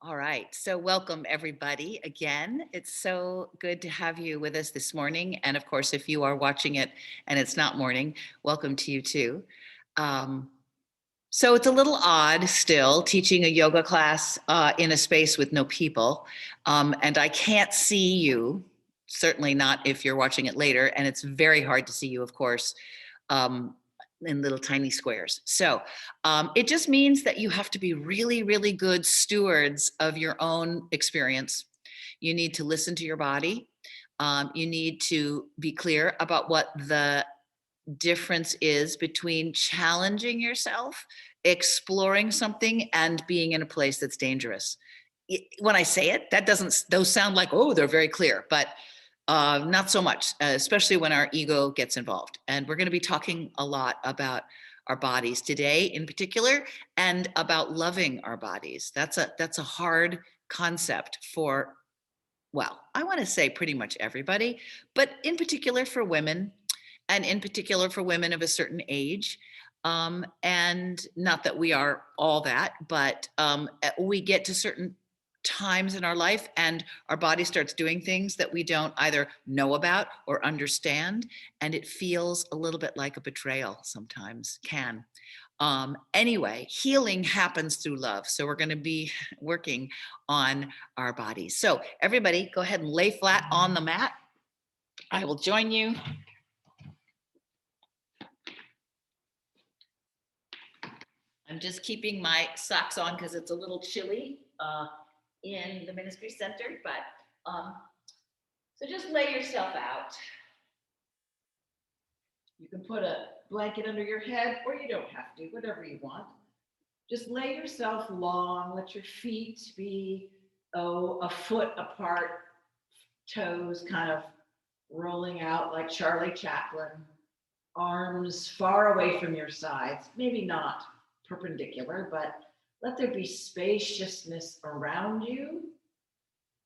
All right. So, welcome everybody again. It's so good to have you with us this morning. And of course, if you are watching it and it's not morning, welcome to you too. Um, so, it's a little odd still teaching a yoga class in a space with no people. And I can't see you, certainly not if you're watching it later. And it's very hard to see you, of course, um, in little tiny squares. So it just means that you have to be really, really good stewards of your own experience. You need to listen to your body. You need to be clear about what the difference is between challenging yourself, exploring something, and being in a place that's dangerous. When I say it, that doesn't, those sound like, oh, they're very clear, but not so much, especially when our ego gets involved. And we're going to be talking a lot about our bodies today in particular, and about loving our bodies. That's a hard concept for, well, I want to say pretty much everybody, but in particular for women, and in particular for women of a certain age. And not that we are all that, but we get to certain times in our life and our body starts doing things that we don't either know about or understand. And it feels a little bit like a betrayal sometimes, can. Anyway, healing happens through love. So we're going to be working on our bodies. So everybody go ahead and lay flat on the mat. I will join you. I'm just keeping my socks on because it's a little chilly in the ministry center, but so just lay yourself out. You can put a blanket under your head or you don't have to, whatever you want. Just lay yourself long, let your feet be, a foot apart, toes kind of rolling out like Charlie Chaplin, arms far away from your sides, maybe not perpendicular, but let there be spaciousness around you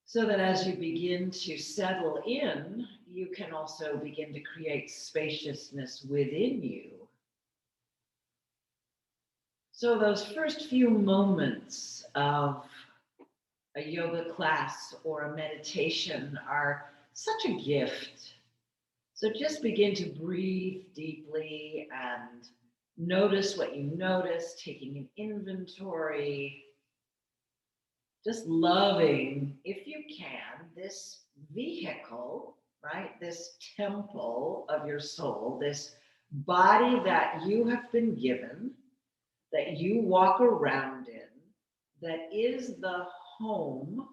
so that as you begin to settle in, you can also begin to create spaciousness within you. So those first few moments of a yoga class or a meditation are such a gift. So just begin to breathe deeply and notice what you notice, taking an inventory, just loving, if you can, this vehicle, right? This temple of your soul, this body that you have been given, that you walk around in, that is the home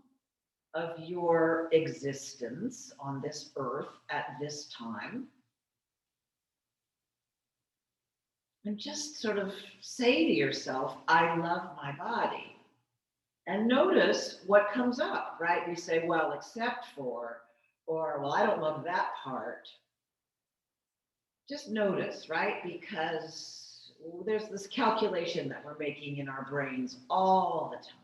of your existence on this earth at this time. And just sort of say to yourself, I love my body. And notice what comes up, right? We say, well, except for, or, well, I don't love that part. Just notice, right? Because there's this calculation that we're making in our brains all the time.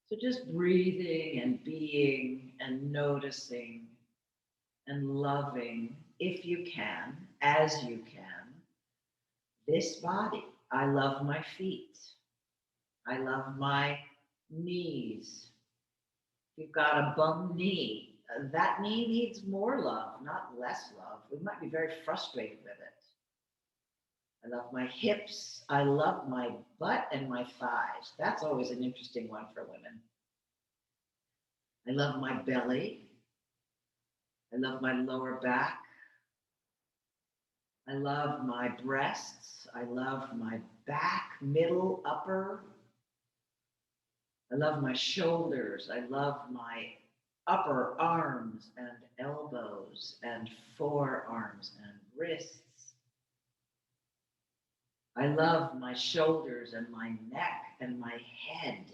So just breathing and being and noticing and loving, if you can, as you can, this body. I love my feet. I love my knees. If you've got a bum knee, that knee needs more love, not less love. We might be very frustrated with it. I love my hips. I love my butt and my thighs. That's always an interesting one for women. I love my belly. I love my lower back. I love my breasts. I love my back, middle, upper. I love my shoulders. I love my upper arms and elbows and forearms and wrists. I love my shoulders and my neck and my head.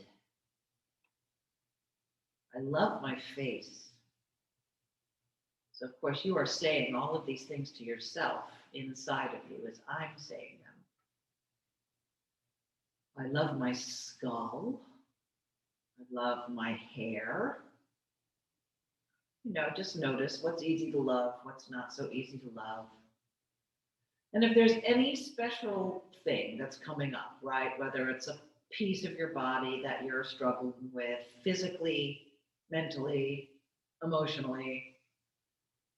I love my face. So, of course, you are saying all of these things to yourself inside of you as I'm saying them. I love my skull. I love my hair. Just notice what's easy to love, what's not so easy to love. And if there's any special thing that's coming up, right, whether it's a piece of your body that you're struggling with physically, mentally, emotionally,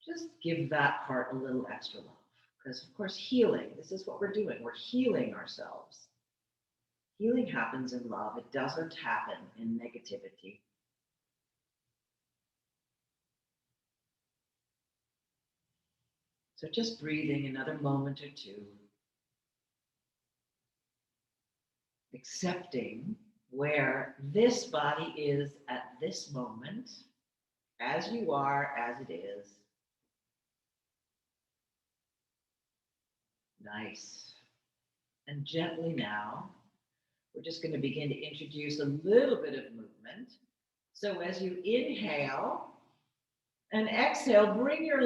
just give that part a little extra love. Because, of course, healing, this is what we're doing. We're healing ourselves. Healing happens in love, it doesn't happen in negativity. So just breathing another moment or two, accepting where this body is at this moment, as you are, as it is. Nice. And gently now, we're just going to begin to introduce a little bit of movement. So as you inhale and exhale, bring your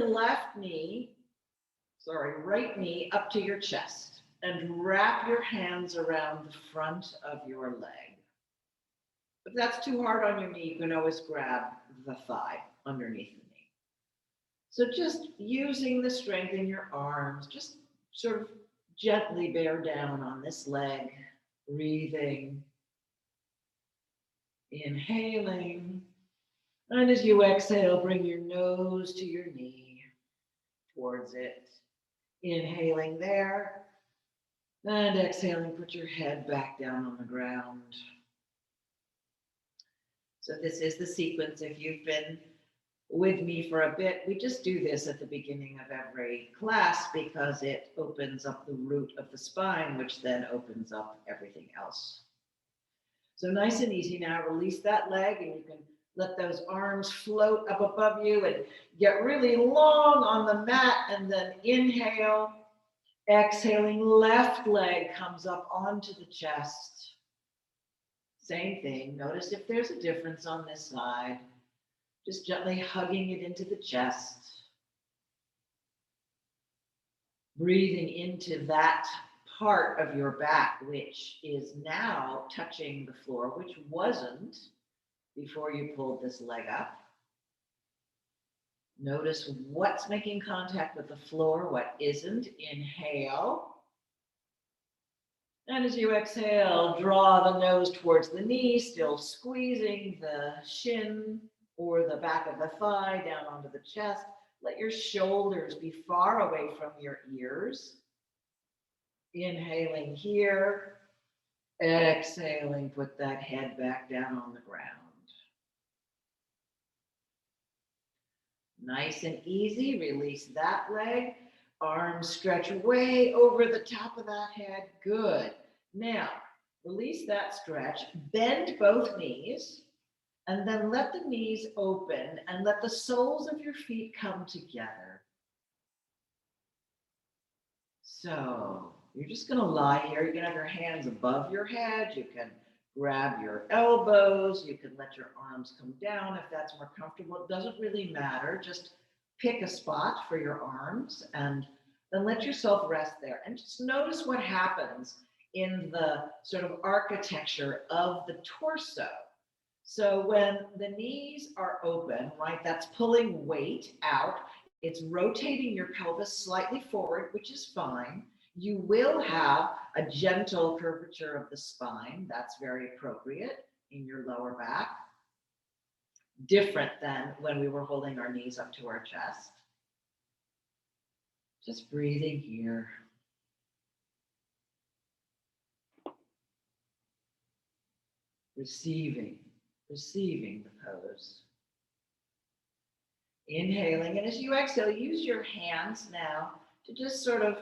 right knee up to your chest and wrap your hands around the front of your leg. If that's too hard on your knee, you can always grab the thigh underneath the knee. So just using the strength in your arms, just sort of gently bear down on this leg, breathing, inhaling. And as you exhale, bring your nose to your knee, towards it. Inhaling there, and exhaling, put your head back down on the ground. So this is the sequence. If you've been with me for a bit, we just do this at the beginning of every class because it opens up the root of the spine, which then opens up everything else. So nice and easy now, release that leg and you can let those arms float up above you and get really long on the mat, and then inhale, exhaling, left leg comes up onto the chest. Same thing, notice if there's a difference on this side, just gently hugging it into the chest. Breathing into that part of your back, which is now touching the floor, which wasn't before you pulled this leg up. Notice what's making contact with the floor, what isn't. Inhale. And as you exhale, draw the nose towards the knee, still squeezing the shin or the back of the thigh down onto the chest. Let your shoulders be far away from your ears. Inhaling here. Exhaling, put that head back down on the ground. Nice and easy, release that leg. Arms stretch way over the top of that head. Good. Now, release that stretch. Bend both knees. And then let the knees open and let the soles of your feet come together. So, you're just going to lie here. You can have your hands above your head. You can grab your elbows. You can let your arms come down if that's more comfortable. It doesn't really matter. Just pick a spot for your arms and then let yourself rest there. And just notice what happens in the sort of architecture of the torso. So when the knees are open, right, that's pulling weight out. It's rotating your pelvis slightly forward, which is fine. You will have a gentle curvature of the spine. That's very appropriate in your lower back. Different than when we were holding our knees up to our chest. Just breathing here. Receiving the pose. Inhaling, and as you exhale, use your hands now to just sort of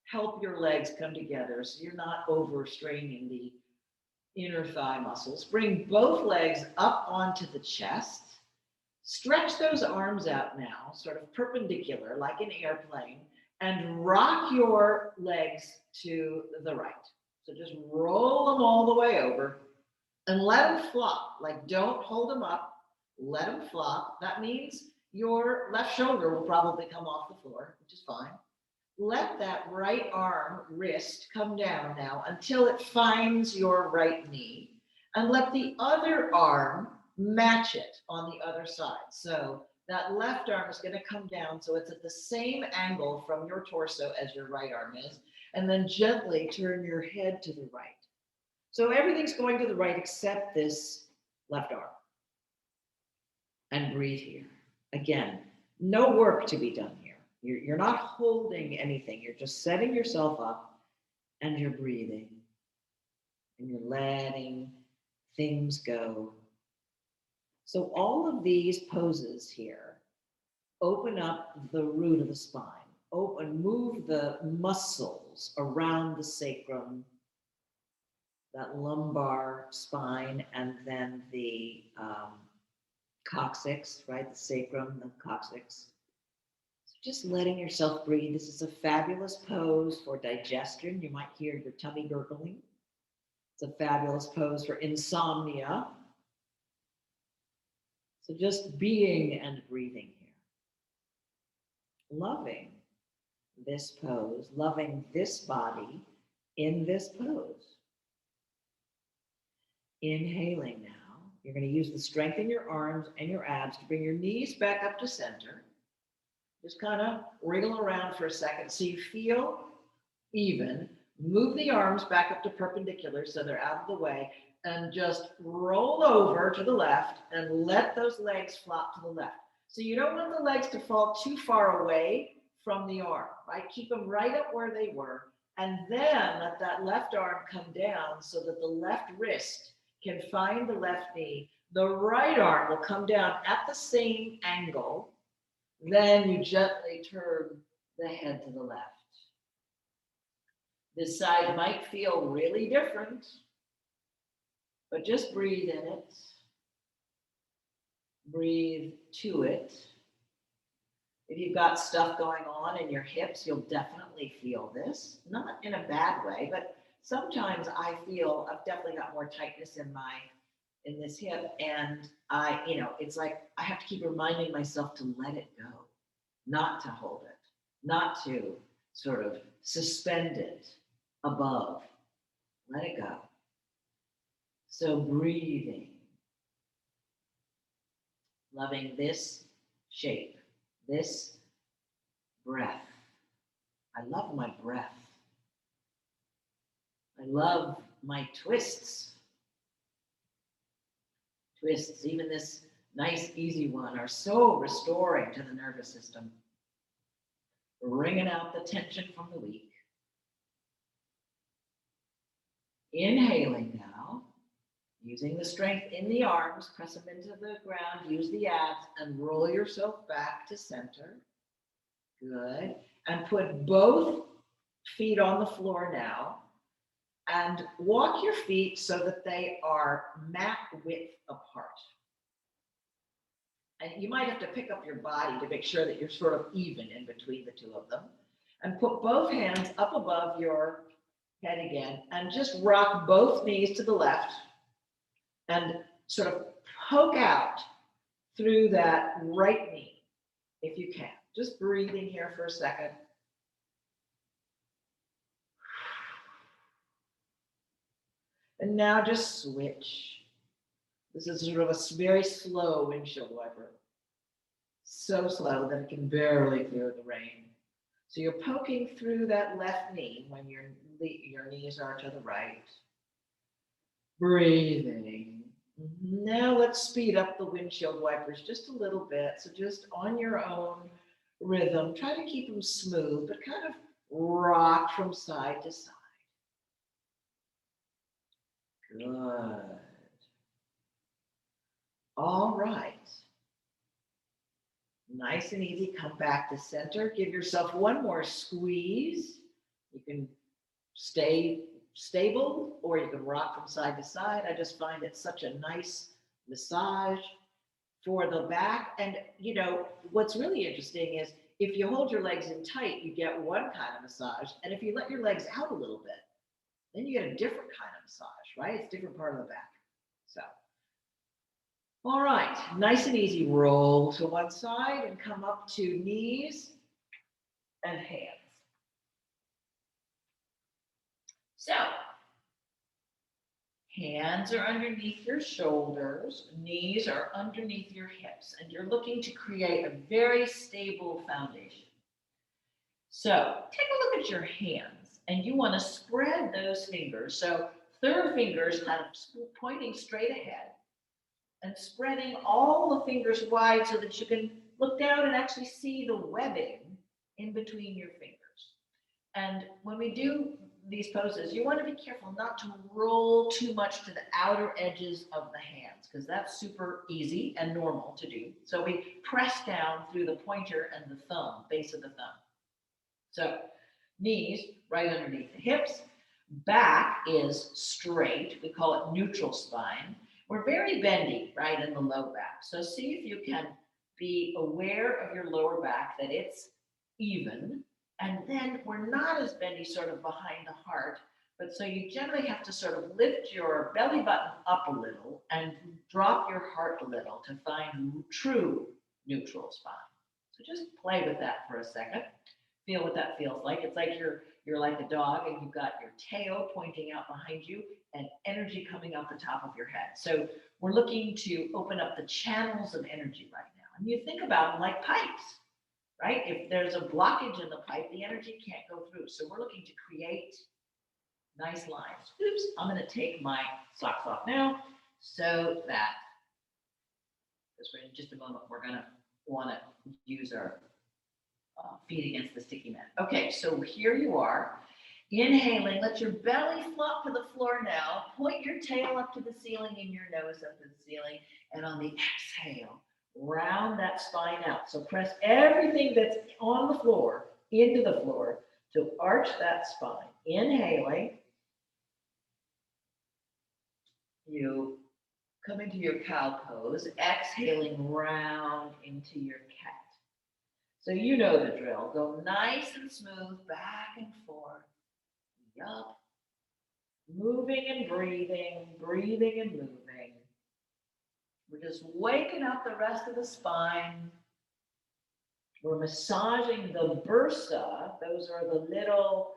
help your legs come together so you're not overstraining the inner thigh muscles. Bring both legs up onto the chest. Stretch those arms out now, sort of perpendicular, like an airplane, and rock your legs to the right. So just roll them all the way over and let them flop. Like, don't hold them up, let them flop. That means your left shoulder will probably come off the floor, which is fine. Let that right arm, wrist come down now until it finds your right knee, and let the other arm match it on the other side. So that left arm is going to come down so it's at the same angle from your torso as your right arm is, and then gently turn your head to the right. So everything's going to the right except this left arm. And breathe here. Again, no work to be done here. You're not holding anything. You're just setting yourself up and you're breathing. And you're letting things go. So all of these poses here open up the root of the spine. Move the muscles around the sacrum, that lumbar spine, and then the coccyx, right? The sacrum, the coccyx. So just letting yourself breathe. This is a fabulous pose for digestion. You might hear your tummy gurgling. It's a fabulous pose for insomnia. So just being and breathing here. Loving this pose, loving this body in this pose. Inhaling now. You're going to use the strength in your arms and your abs to bring your knees back up to center. Just kind of wriggle around for a second so you feel even. Move the arms back up to perpendicular so they're out of the way, and just roll over to the left and let those legs flop to the left. So you don't want the legs to fall too far away from the arm, right? Keep them right up where they were, and then let that left arm come down so that the left wrist can find the left knee. The right arm will come down at the same angle. Then you gently turn the head to the left. This side might feel really different, but just breathe in it. Breathe to it. If you've got stuff going on in your hips, you'll definitely feel this. Not in a bad way, but sometimes I feel I've definitely got more tightness in this hip, and it's like I have to keep reminding myself to let it go, not to hold it, not to sort of suspend it above. Let it go. So breathing, loving this shape, this breath. I love my breath. I love my twists. Twists, even this nice, easy one, are so restoring to the nervous system. Wringing out the tension from the week. Inhaling now, using the strength in the arms, press them into the ground, use the abs, and roll yourself back to center. Good. And put both feet on the floor now, and walk your feet so that they are mat width apart. And you might have to pick up your body to make sure that you're sort of even in between the two of them. And put both hands up above your head again, and just rock both knees to the left and sort of poke out through that right knee, if you can. Just breathing here for a second. And now just switch. This is sort of a very slow windshield wiper. So slow that it can barely clear the rain. So you're poking through that left knee when your knees are to the right. Breathing. Now let's speed up the windshield wipers just a little bit. So just on your own rhythm, try to keep them smooth, but kind of rock from side to side. Good. All right. Nice and easy. Come back to center. Give yourself one more squeeze. You can stay stable or you can rock from side to side. I just find it such a nice massage for the back. And what's really interesting is if you hold your legs in tight, you get one kind of massage. And if you let your legs out a little bit, then you get a different kind of massage, right? It's a different part of the back. So, all right, nice and easy. Roll to one side and come up to knees and hands. So, hands are underneath your shoulders, knees are underneath your hips, and you're looking to create a very stable foundation. So, take a look at your hands, and you want to spread those fingers. So, Third finger is kind of pointing straight ahead and spreading all the fingers wide so that you can look down and actually see the webbing in between your fingers. And when we do these poses, you want to be careful not to roll too much to the outer edges of the hands, because that's super easy and normal to do. So we press down through the pointer and the thumb, base of the thumb. So knees right underneath the hips. Back is straight. We call it neutral spine. We're very bendy right in the low back. So see if you can be aware of your lower back, that it's even. And then we're not as bendy sort of behind the heart, but so you generally have to sort of lift your belly button up a little and drop your heart a little to find true neutral spine. So just play with that for a second. Feel what that feels like. It's like you're like a dog and you've got your tail pointing out behind you and energy coming up the top of your head. So we're looking to open up the channels of energy right now. And you think about them like pipes. Right? If there's a blockage in the pipe, the energy can't go through. So we're looking to create nice lines. Oops, I'm going to take my socks off now so that, because in just a moment, we're going to want to use our feet against the sticky mat. Okay, so here you are. Inhaling, let your belly flop to the floor now. Point your tail up to the ceiling and your nose up to the ceiling. And on the exhale, round that spine out. So press everything that's on the floor into the floor to arch that spine. Inhaling, you come into your cow pose. Exhaling, round into your cat. So you know the drill. Go nice and smooth, back and forth. Yup. Moving and breathing, breathing and moving. We're just waking up the rest of the spine. We're massaging the bursa. Those are the little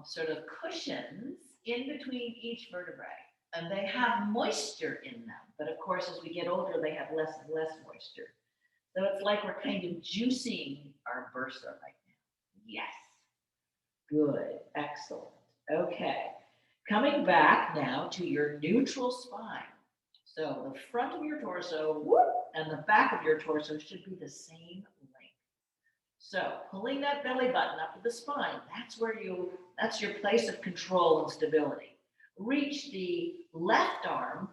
sort of cushions in between each vertebrae. And they have moisture in them. But of course, as we get older, they have less and less moisture. So it's like we're kind of juicing our bursa right now. Yes. Good. Excellent. Okay. Coming back now to your neutral spine. So the front of your torso, whoop, and the back of your torso should be the same length. So pulling that belly button up to the spine, that's your place of control and stability. Reach the left arm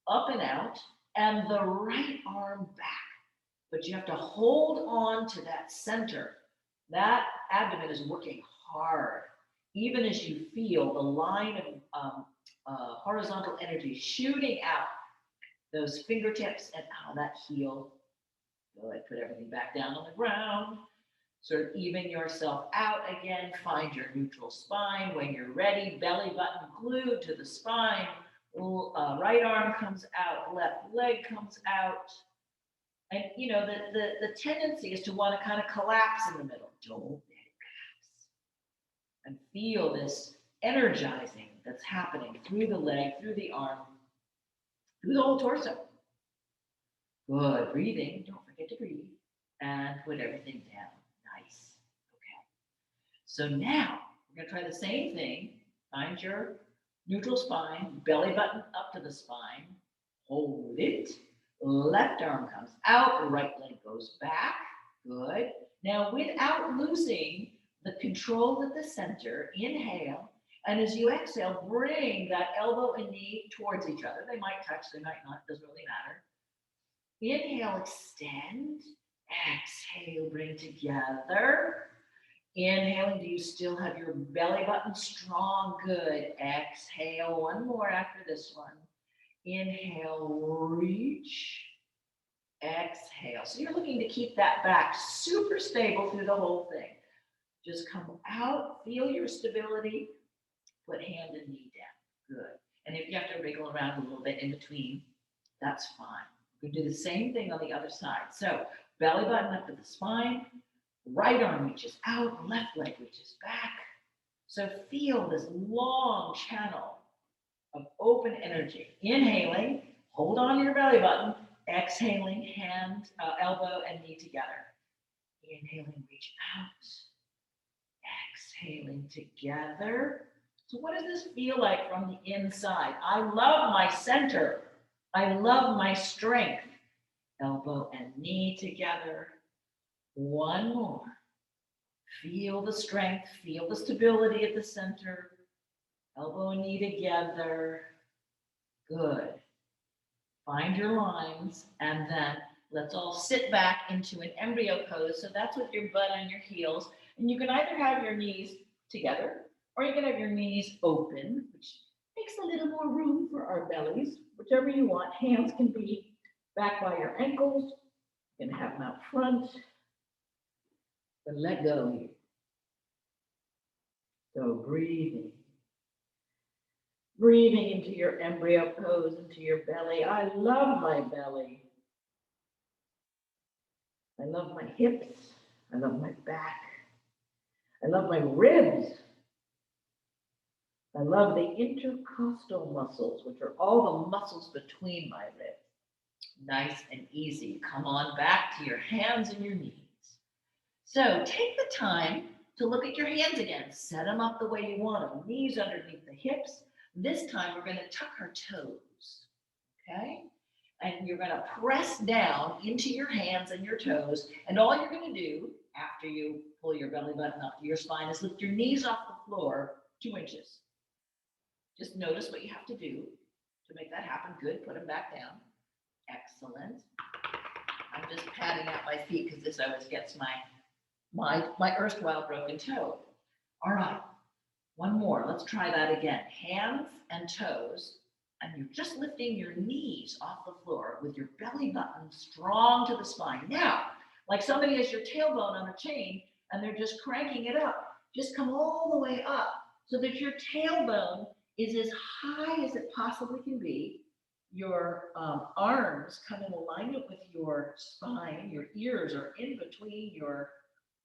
up and out and the right arm back. But you have to hold on to that center. That abdomen is working hard, even as you feel the line of horizontal energy shooting out those fingertips and out that heel. Good. Put everything back down on the ground. Sort of even yourself out again. Find your neutral spine. When you're ready, belly button glued to the spine. Right arm comes out, left leg comes out. And you know, the tendency is to want to kind of collapse in the middle. Don't let it collapse. And feel this energizing that's happening through the leg, through the arm, through the whole torso. Good. Breathing. Don't forget to breathe. And put everything down. Nice. Okay. So now we're going to try the same thing. Find your neutral spine, belly button up to the spine. Hold it. Left arm comes out. Right leg goes back. Good. Now, without losing the control at the center, inhale. And as you exhale, bring that elbow and knee towards each other. They might touch, they might not, doesn't really matter. Inhale, extend. Exhale, bring together. Inhaling, do you still have your belly button strong? Good. Exhale, one more after this one. Inhale, reach. Exhale. So you're looking to keep that back super stable through the whole thing. Just come out, feel your stability. Put hand and knee down. Good. And if you have to wriggle around a little bit in between, that's fine. We do the same thing on the other side. So belly button up to the spine, right arm reaches out, left leg reaches back. So feel this long channel of open energy. Inhaling, hold on to your belly button. Exhaling, hand, elbow, and knee together. Inhaling, reach out. Exhaling together. So what does this feel like from the inside? I love my center. I love my strength. Elbow and knee together. One more. Feel the strength, feel the stability at the center. Elbow and knee together. Good. Find your lines, and then let's all sit back into an embryo pose. So that's with your butt on your heels. And you can either have your knees together, or you can have your knees open, which makes a little more room for our bellies, whichever you want. Hands can be back by your ankles. You can have them out front, but let go here. So breathing. Breathing into your embryo pose, into your belly. I love my belly. I love my hips. I love my back. I love my ribs. I love the intercostal muscles, which are all the muscles between my ribs. Nice and easy. Come on back to your hands and your knees. So take the time to look at your hands again. Set them up the way you want them. Knees underneath the hips. This time we're going to tuck our toes, okay? And you're going to press down into your hands and your toes. And all you're going to do after you pull your belly button up to your spine is lift your knees off the floor 2 inches. Just notice what you have to do to make that happen. Good. Put them back down. Excellent. I'm just patting out my feet because this always gets my erstwhile broken toe. All right. One more. Let's try that again. Hands and toes. And you're just lifting your knees off the floor with your belly button strong to the spine. Now, like somebody has your tailbone on a chain and they're just cranking it up. Just come all the way up so that your tailbone is as high as it possibly can be. Your arms come in alignment with your spine. Your ears are in between your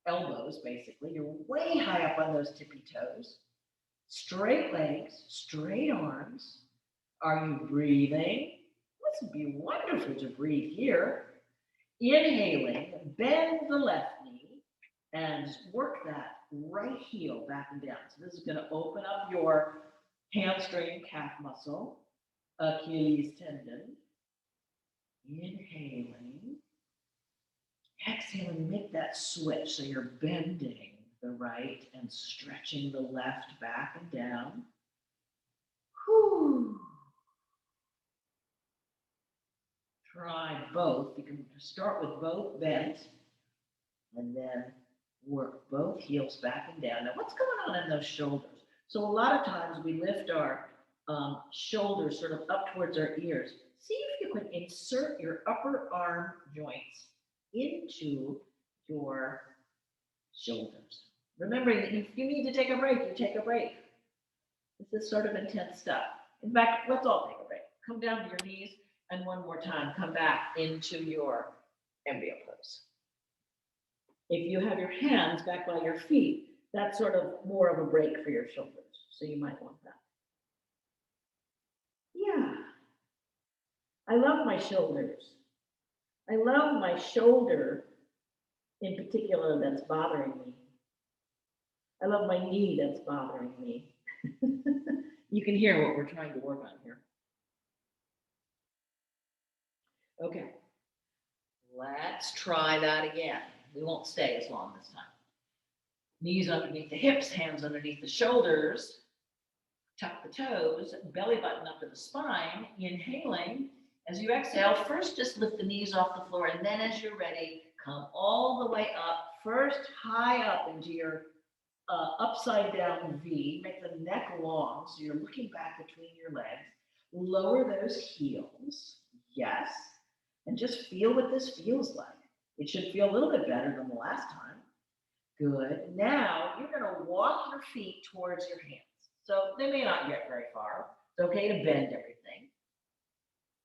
elbows, basically. You're way high up on those tippy toes. Straight legs, straight arms. Are you breathing? This would be wonderful to breathe here. Inhaling, bend the left knee and work that right heel back and down. So this is going to open up your hamstring calf muscle, Achilles tendon. Inhaling. Exhaling, make that switch so you're bending the right and stretching the left back and down. Whew. Try both. You can start with both bent and then work both heels back and down. Now, what's going on in those shoulders? So a lot of times we lift our shoulders sort of up towards our ears. See if you can insert your upper arm joints into your shoulders. Remembering that if you need to take a break, you take a break. This is sort of intense stuff. In fact, let's all take a break. Come down to your knees, and one more time, come back into your embryo pose. If you have your hands back by your feet, that's sort of more of a break for your shoulders. So you might want that. Yeah. I love my shoulders. I love my shoulder in particular that's bothering me. I love my knee that's bothering me. You can hear what we're trying to work on here. Okay, let's try that again. We won't stay as long this time. Knees underneath the hips, hands underneath the shoulders. Tuck the toes, belly button up to the spine. Inhaling. As you exhale, first just lift the knees off the floor, and then as you're ready, come all the way up. First, high up into your upside down V. Make the neck long so you're looking back between your legs. Lower those heels. Yes. And just feel what this feels like. It should feel a little bit better than the last time. Good. Now you're going to walk your feet towards your hands. So they may not get very far. It's okay to bend everything.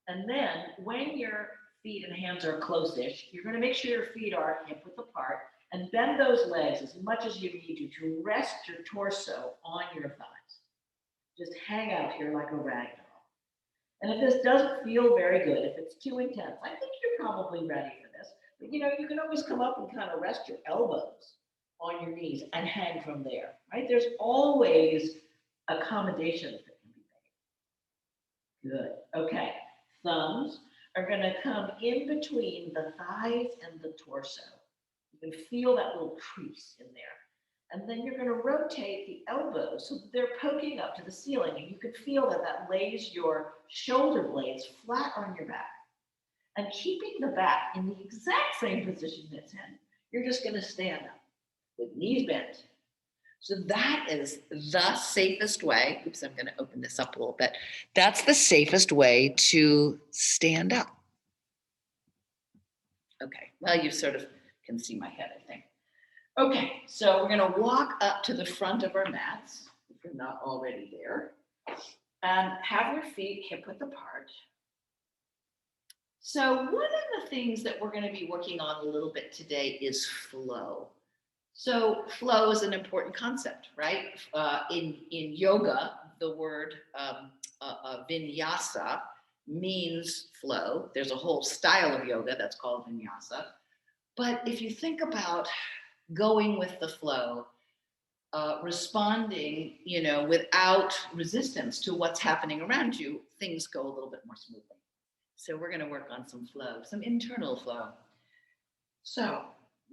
And then when your feet and hands are close-ish, you're going to make sure your feet are hip-width apart and bend those legs as much as you need to rest your torso on your thighs. Just hang out here like a rag doll. And if this doesn't feel very good, if it's too intense, I think you're probably ready for this. But you know, you can always come up and kind of rest your elbows on your knees and hang from there, right? There's always accommodations that can be made. Good. Okay. Thumbs are going to come in between the thighs and the torso. You can feel that little crease in there. And then you're going to rotate the elbows so that they're poking up to the ceiling. And you can feel that that lays your shoulder blades flat on your back. And keeping the back in the exact same position it's in, you're just going to stand up with knees bent. So that is the safest way. Oops, I'm going to open this up a little bit. That's the safest way to stand up. Okay, well, you sort of can see my head, I think. Okay, so we're going to walk up to the front of our mats, if you're not already there, and have your feet hip width apart. So one of the things that we're going to be working on a little bit today is flow. So flow is an important concept, right? In yoga, the word vinyasa means flow. There's a whole style of yoga that's called vinyasa. But if you think about going with the flow, responding, without resistance to what's happening around you, things go a little bit more smoothly. So we're going to work on some flow, some internal flow. So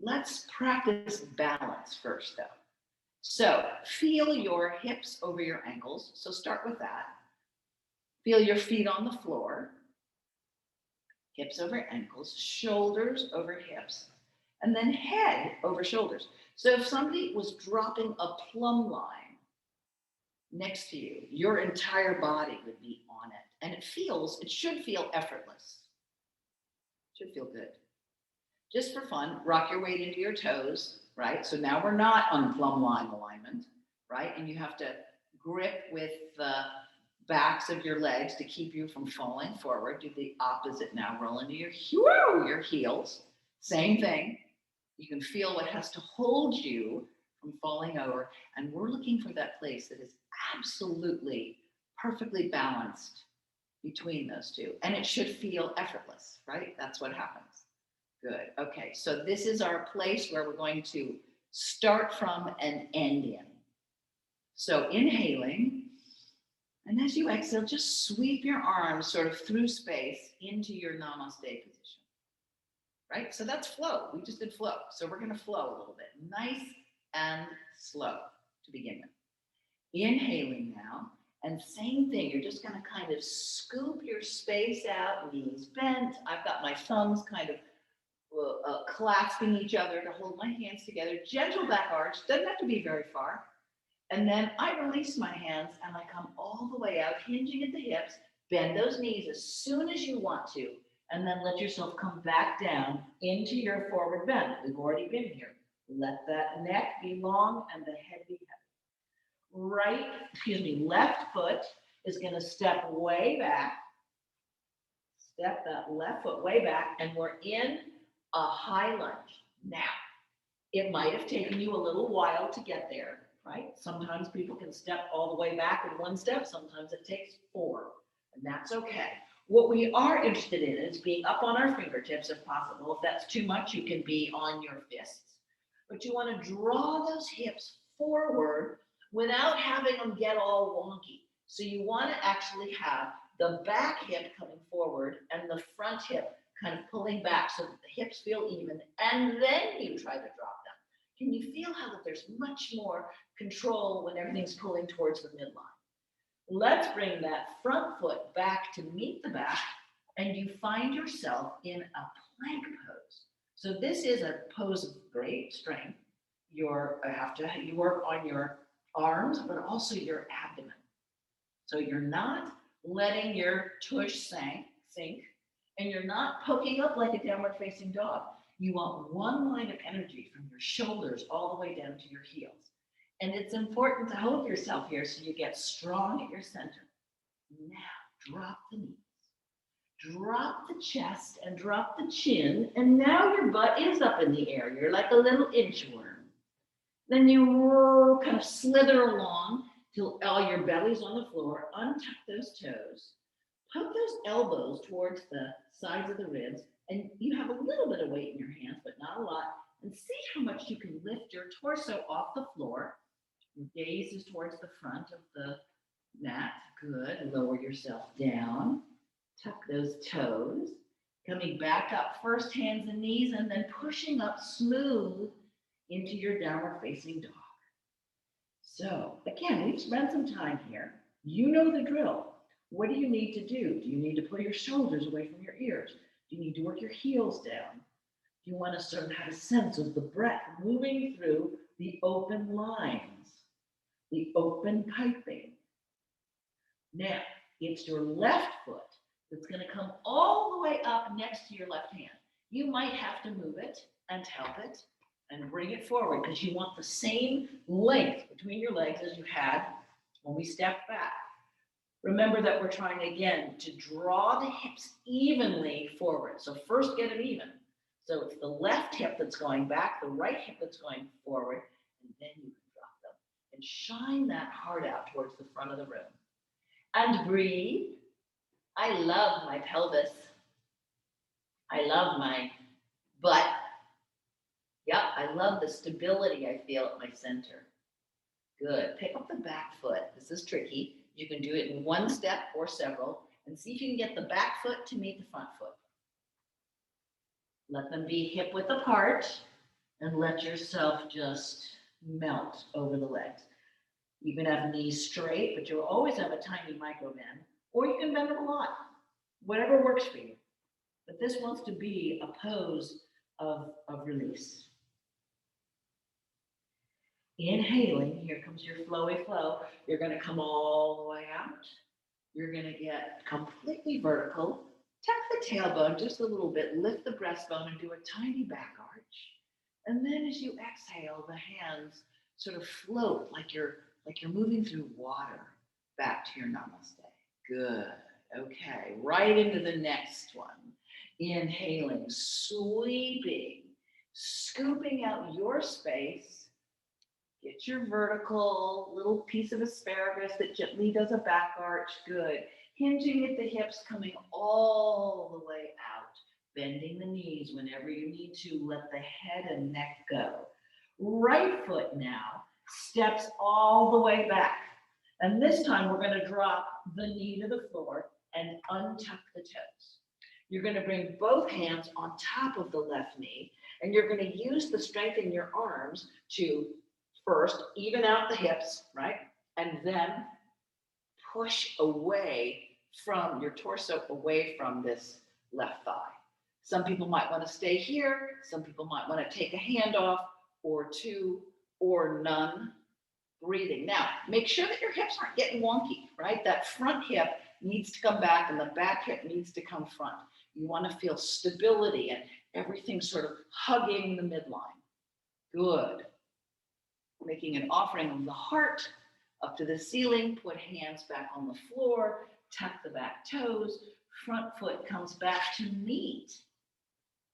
let's practice balance first, though. So feel your hips over your ankles. So start with that. Feel your feet on the floor. Hips over ankles, shoulders over hips, and then head over shoulders. So if somebody was dropping a plumb line next to you, your entire body would be on it. And it should feel effortless. It should feel good. Just for fun, rock your weight into your toes, right? So now we're not on plumb line alignment, right? And you have to grip with the backs of your legs to keep you from falling forward. Do the opposite now. Roll into your heels. Same thing. You can feel what has to hold you from falling over. And we're looking for that place that is absolutely perfectly balanced between those two. And it should feel effortless, right? That's what happens. Good. Okay. So this is our place where we're going to start from and end in. So inhaling. And as you exhale, just sweep your arms sort of through space into your namaste position. Right? So that's flow. We just did flow. So we're going to flow a little bit. Nice and slow to begin with. Inhaling now. And same thing. You're just going to kind of scoop your space out, knees bent. I've got my thumbs kind of clasping each other to hold my hands together. Gentle back arch. Doesn't have to be very far. And then I release my hands and I come all the way out, hinging at the hips. Bend those knees as soon as you want to. And then let yourself come back down into your forward bend. We've already been here. Let that neck be long and the head be heavy. Left foot is going to step way back. Step that left foot way back. And we're in a high lunge. Now, it might have taken you a little while to get there, right? Sometimes people can step all the way back in one step. Sometimes it takes 4. And that's okay. What we are interested in is being up on our fingertips if possible. If that's too much, you can be on your fists. But you want to draw those hips forward without having them get all wonky. So you want to actually have the back hip coming forward and the front hip kind of pulling back so that the hips feel even. And then you try to drop them. Can you feel how that there's much more control when everything's pulling towards the midline? Let's bring that front foot back to meet the back, and you find yourself in a plank pose. So this is a pose of great strength. You work on your arms, but also your abdomen. So you're not letting your tush sink, and you're not poking up like a downward facing dog. You want one line of energy from your shoulders all the way down to your heels. And it's important to hold yourself here so you get strong at your center. Now, drop the knees. Drop the chest and drop the chin. And now your butt is up in the air. You're like a little inchworm. Then you kind of slither along till all your belly's on the floor. Untuck those toes. Put those elbows towards the sides of the ribs. And you have a little bit of weight in your hands, but not a lot. And see how much you can lift your torso off the floor. Your gaze is towards the front of the mat. Good. Lower yourself down. Tuck those toes. Coming back up, first hands and knees, and then pushing up smooth into your downward facing dog. So again, we've spent some time here. You know the drill. What do you need to do? Do you need to pull your shoulders away from your ears? Do you need to work your heels down? Do you want to sort of have a sense of the breath moving through the open lines, the open piping? Now, it's your left foot that's going to come all the way up next to your left hand. You might have to move it and help it and bring it forward because you want the same length between your legs as you had when we stepped back. Remember that we're trying again to draw the hips evenly forward. So first get them even. So it's the left hip that's going back, the right hip that's going forward, and then you can drop them. And shine that heart out towards the front of the room. And breathe. I love my pelvis. I love my butt. Yep, I love the stability I feel at my center. Good. Pick up the back foot. This is tricky. You can do it in one step or several, and see if you can get the back foot to meet the front foot. Let them be hip width apart, and let yourself just melt over the legs. You can have knees straight, but you'll always have a tiny micro bend, or you can bend them a lot, whatever works for you. But this wants to be a pose of release. Inhaling, here comes your flowy flow. You're going to come all the way out. You're going to get completely vertical. Tuck the tailbone just a little bit, lift the breastbone and do a tiny back arch. And then as you exhale, the hands sort of float like you're moving through water back to your namaste. Good. Okay, right into the next one. Inhaling, sweeping, scooping out your space. Get your vertical little piece of asparagus that gently does a back arch. Good. Hinging at the hips, coming all the way out. Bending the knees whenever you need to. Let the head and neck go. Right foot now steps all the way back. And this time we're going to drop the knee to the floor and untuck the toes. You're going to bring both hands on top of the left knee, and you're going to use the strength in your arms to first even out the hips, right? And then push away from your torso, away from this left thigh. Some people might want to stay here. Some people might want to take a hand off, or two, or none. Breathing. Now, make sure that your hips aren't getting wonky, right? That front hip needs to come back and the back hip needs to come front. You want to feel stability and everything sort of hugging the midline. Good. Making an offering of the heart up to the ceiling. Put hands back on the floor. Tuck the back toes. Front foot comes back to meet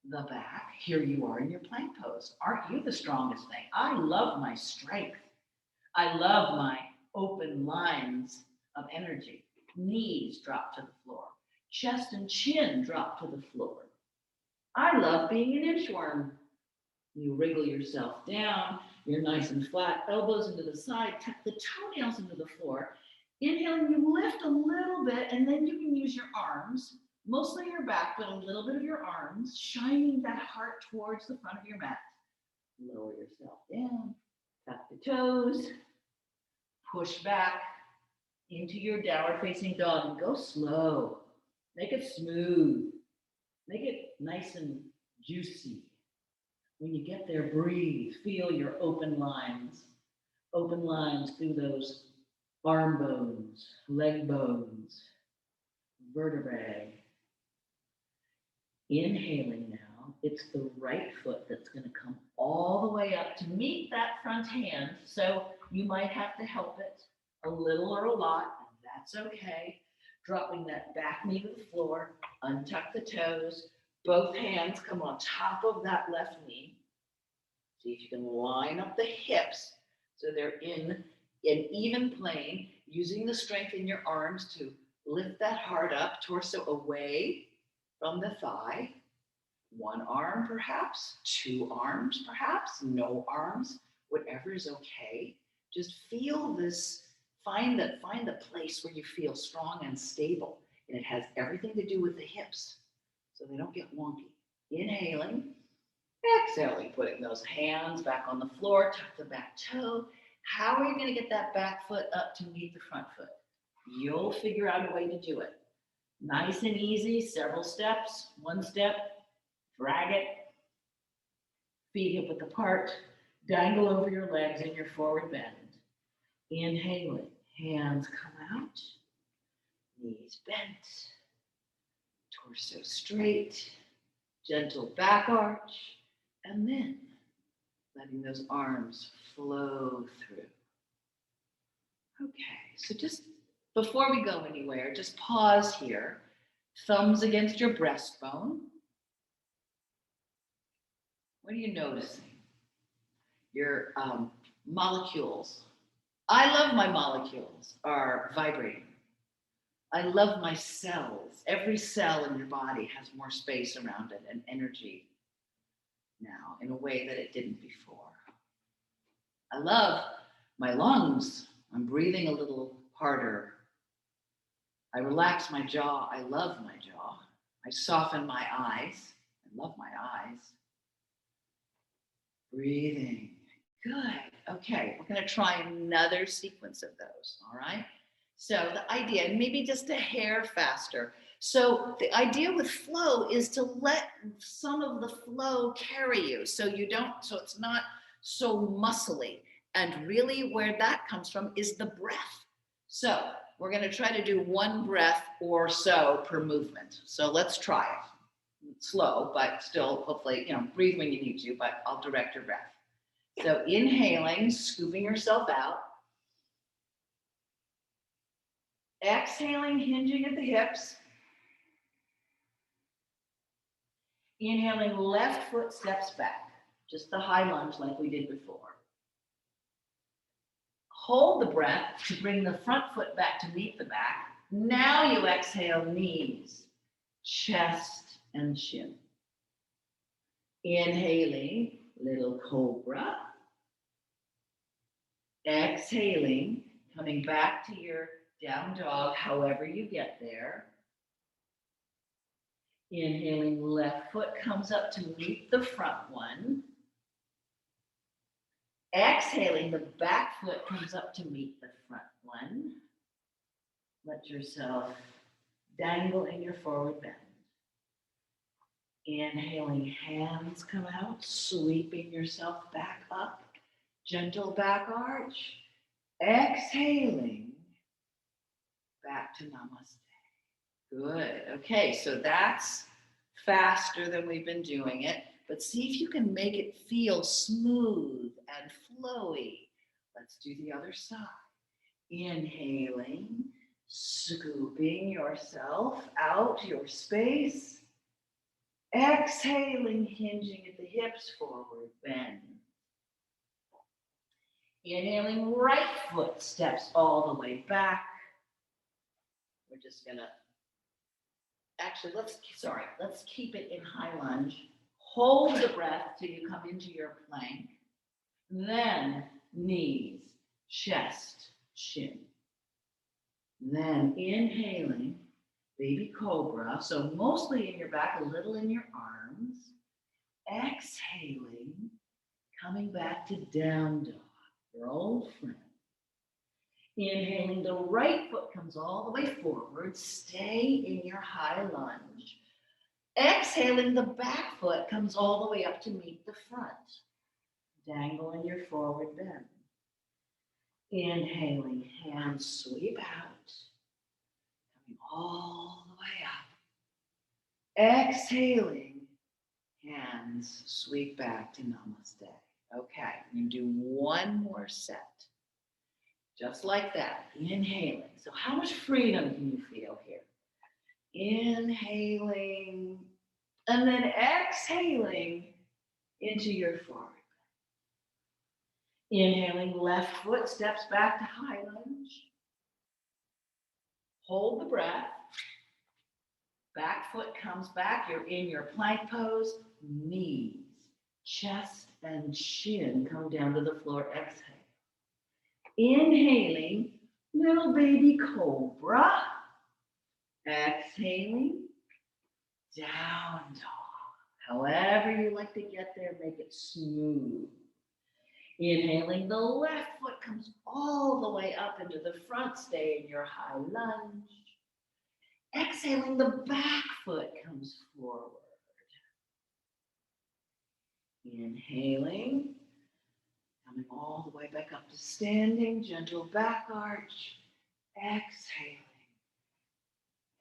the back. Here you are in your plank pose. Aren't you the strongest thing? I love my strength. I love my open lines of energy. Knees drop to the floor. Chest and chin drop to the floor. I love being an inchworm. You wriggle yourself down. You're nice and flat. Elbows into the side. Tuck the toenails into the floor. Inhaling, you lift a little bit, and then you can use your arms, mostly your back, but a little bit of your arms, shining that heart towards the front of your mat. Lower yourself down. Tuck the toes. Push back into your downward facing dog and go slow. Make it smooth. Make it nice and juicy. When you get there, breathe. Feel your open lines. Open lines through those arm bones, leg bones, vertebrae. Inhaling now, it's the right foot that's going to come all the way up to meet that front hand. So you might have to help it a little or a lot, and that's okay. Dropping that back knee to the floor, untuck the toes, both hands come on top of that left knee. See if you can line up the hips so they're in an even plane, using the strength in your arms to lift that heart up, torso away from the thigh. One arm perhaps, two arms perhaps, no arms, whatever is okay. Just feel this Find the place where you feel strong and stable. And it has everything to do with the hips, so they don't get wonky. Inhaling, exhaling, putting those hands back on the floor, tuck the back toe. How are you going to get that back foot up to meet the front foot? You'll figure out a way to do it. Nice and easy, several steps. One step, drag it, feet hip width apart, dangle over your legs in your forward bend. Inhaling, hands come out, knees bent, torso straight, gentle back arch, and then letting those arms flow through. Okay, so just before we go anywhere, just pause here. Thumbs against your breastbone. What are you noticing? Your molecules. I love my molecules are vibrating. I love my cells. Every cell in your body has more space around it and energy now in a way that it didn't before. I love my lungs. I'm breathing a little harder. I relax my jaw. I love my jaw. I soften my eyes. I love my eyes. Breathing. Good. Okay, we're going to try another sequence of those. All right. So the idea, and maybe just a hair faster. So the idea with flow is to let some of the flow carry you, so it's not so muscly. And really where that comes from is the breath. So we're going to try to do one breath or so per movement. So let's try it. Slow, but still, hopefully, breathe when you need to, but I'll direct your breath. So inhaling, scooping yourself out. Exhaling, hinging at the hips. Inhaling, left foot steps back, just the high lunge like we did before. Hold the breath to bring the front foot back to meet the back. Now you exhale, knees, chest, and shin. Inhaling, little cobra. Exhaling, coming back to your down dog, however you get there. Inhaling, left foot comes up to meet the front one. Exhaling, the back foot comes up to meet the front one. Let yourself dangle in your forward bend. Inhaling, hands come out, sweeping yourself back up. Gentle back arch. Exhaling, back to namaste. Good. Okay, so that's faster than we've been doing it, but see if you can make it feel smooth and flowy. Let's do the other side. Inhaling, scooping yourself out, your space. Exhaling, hinging at the hips, forward bend. Inhaling, right foot steps all the way back. We're just gonna, let's keep it in high lunge. Hold the breath till you come into your plank. Then knees, chest, shin. Then inhaling, baby cobra. So mostly in your back, a little in your arms. Exhaling, coming back to down dog, your old friend. Inhaling, the right foot comes all the way forward. Stay in your high lunge. Exhaling, the back foot comes all the way up to meet the front. Dangle in your forward bend. Inhaling, hands sweep out. Coming all the way up. Exhaling, hands sweep back to namaste. Okay, you do one more set. Just like that, inhaling. So how much freedom can you feel here? Inhaling, and then exhaling into your forward. Inhaling, left foot steps back to high lunge. Hold the breath. Back foot comes back. You're in your plank pose. Knees, chest, and shin come down to the floor. Exhale. Inhaling, Little baby cobra. Exhaling, down dog. However you like to get there, make it smooth. Inhaling, the left foot comes all the way up into the front, stay in your high lunge. Exhaling, the back foot comes forward. Inhaling, coming all the way back up to standing, gentle back arch. Exhaling,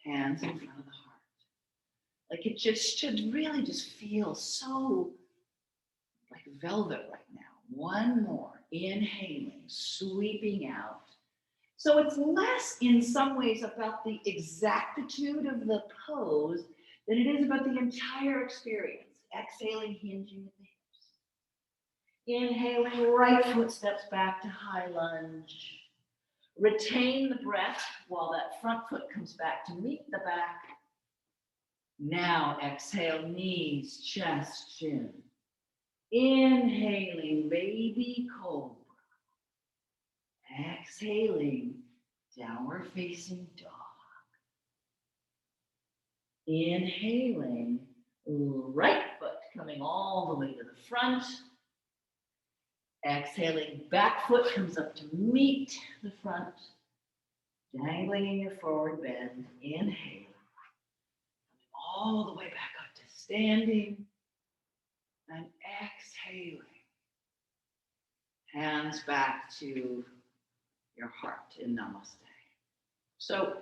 hands in front of the heart. Like it just should really just feel so like velvet right now. One more, inhaling, sweeping out. So it's less in some ways about the exactitude of the pose than it is about the entire experience. Exhaling, hinging at the hips. Inhaling, right foot steps back to high lunge. Retain the breath while that front foot comes back to meet the back. Now exhale, knees, chest, chin. Inhaling, baby cobra. Exhaling, downward facing dog. Inhaling, right foot coming all the way to the front. Exhaling, back foot comes up to meet the front. Dangling in your forward bend. Inhale. Coming all the way back up to standing. And exhaling. Hands back to your heart in namaste. So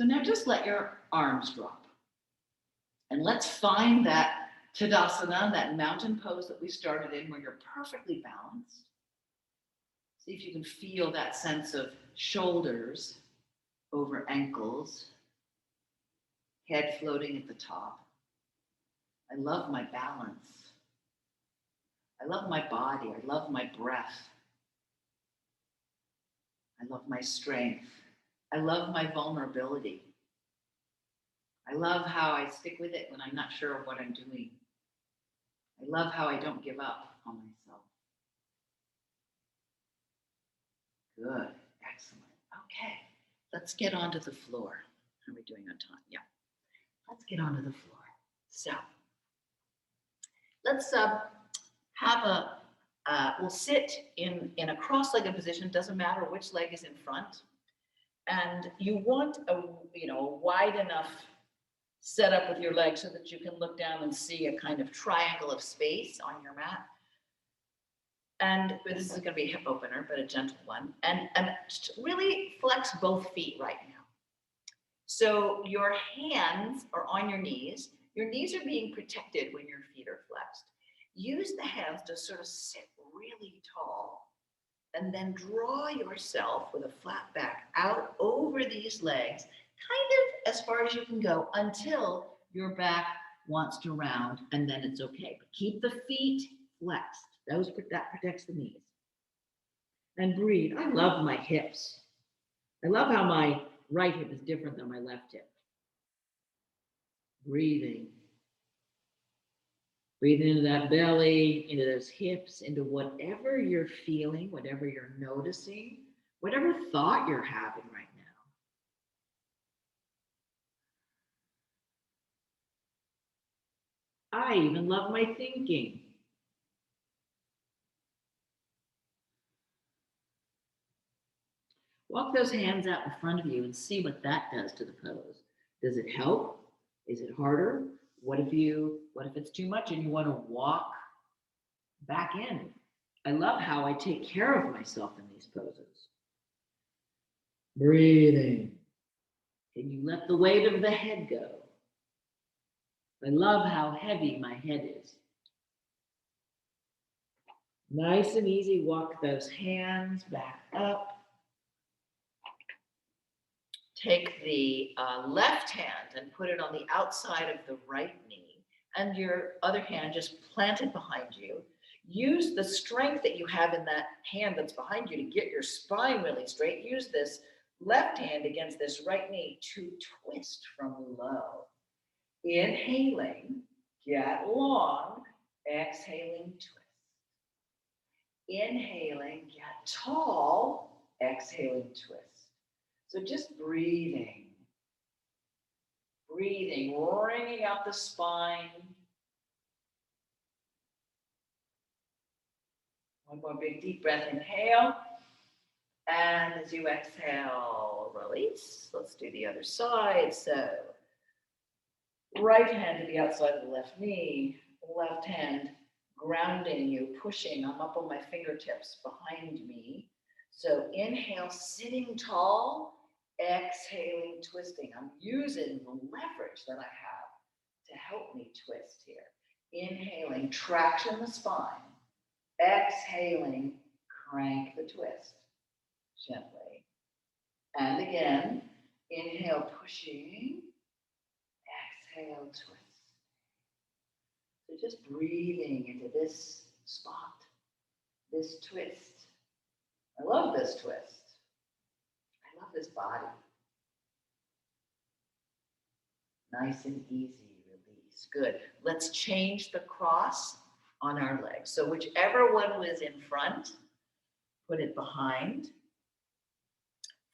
now just let your arms drop. And let's find that Tadasana, that mountain pose that we started in where you're perfectly balanced. See if you can feel that sense of shoulders over ankles, head floating at the top. I love my balance. I love my body. I love my breath. I love my strength. I love my vulnerability. I love how I stick with it when I'm not sure of what I'm doing. I love how I don't give up on myself. Good, excellent. Okay, let's get onto the floor. How are we doing on time? Yeah, let's get onto the floor. So, let's we'll sit in a cross-legged position. Doesn't matter which leg is in front, and you want a wide enough setup with your legs so that you can look down and see a kind of triangle of space on your mat. And this is going to be a hip opener, but a gentle one. And really flex both feet right now. So your hands are on your knees. Your knees are being protected when your feet are flexed. Use the hands to sort of sit really tall and then draw yourself with a flat back out over these legs, kind of as far as you can go until your back wants to round, and then it's okay. But keep the feet flexed. That protects the knees. And breathe. I love my hips. I love how my right hip is different than my left hip. Breathing. Breathing into that belly, into those hips, into whatever you're feeling, whatever you're noticing, whatever thought you're having right now. I even love my thinking. Walk those hands out in front of you and see what that does to the pose. Does it help? Is it harder? What if it's too much and you want to walk back in? I love how I take care of myself in these poses. Breathing. Can you let the weight of the head go? I love how heavy my head is. Nice and easy, walk those hands back up. Take the left hand and put it on the outside of the right knee, and your other hand just planted behind you. Use the strength that you have in that hand that's behind you to get your spine really straight. Use this left hand against this right knee to twist from low. Inhaling, get long. Exhaling, twist. Inhaling, get tall. Exhaling, twist. So just breathing, wringing out the spine. One more big deep breath, inhale. And as you exhale, release. Let's do the other side. So right hand to the outside of the left knee, left hand grounding you, pushing. I'm up on my fingertips behind me. So inhale, sitting tall, exhaling, twisting. I'm using the leverage that I have to help me twist here. Inhaling, traction the spine. Exhaling, crank the twist gently. And again, inhale, pushing. Exhale, twist. So just breathing into this spot, this twist. I love this twist. I love this body. Nice and easy release. Good. Let's change the cross on our legs. So whichever one was in front, put it behind.